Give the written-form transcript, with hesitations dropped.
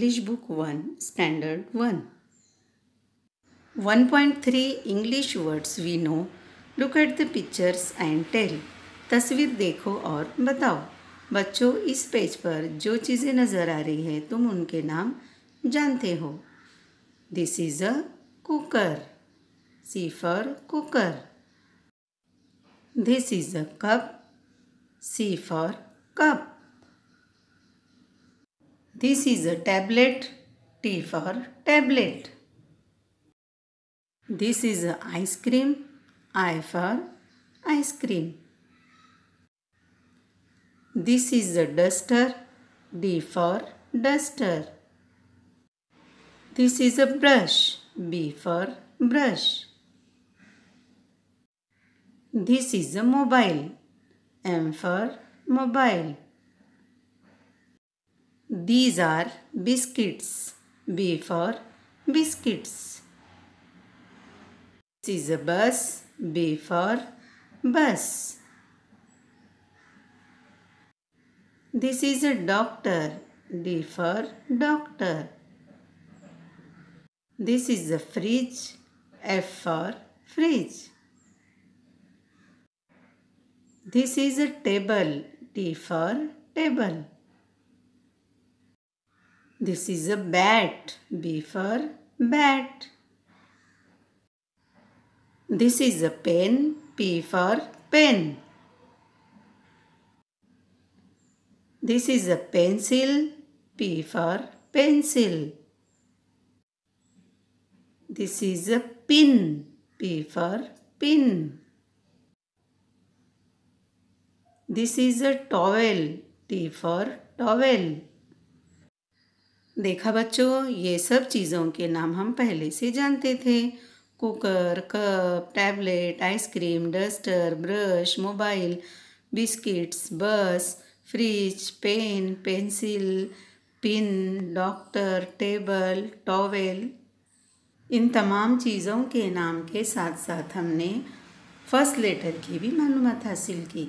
English Book 1, Standard 1. 1.3 English words we know. Look at the pictures and tell. तस्वीर देखो और बताओ। बच्चों, इस पेज पर जो चीज़ें नज़र आ रही है तुम उनके नाम जानते हो। This is a cooker. C for cooker. This is a cup. C for cup. This is a tablet. T for tablet. This is a ice cream. I for ice cream. This is a duster. D for duster. This is a brush. B for brush. This is a mobile. M for mobile. These are biscuits. B for biscuits. This is a bus. B for bus. This is a doctor. D for doctor. This is a fridge. F for fridge. This is a table. T for table. This is a bat. B for bat. This is a pen. P for pen. This is a pencil. P for pencil. This is a pin. P for pin. This is a towel. T for towel. देखा बच्चों, ये सब चीज़ों के नाम हम पहले से जानते थे। Cooker, cup, tablet, ice cream, duster, brush, mobile, biscuits, bus, fridge, pen, pencil, pin, doctor, table, towel. इन तमाम चीज़ों के नाम के साथ साथ हमने फर्स्ट लेटर की भी मालूमात हासिल की।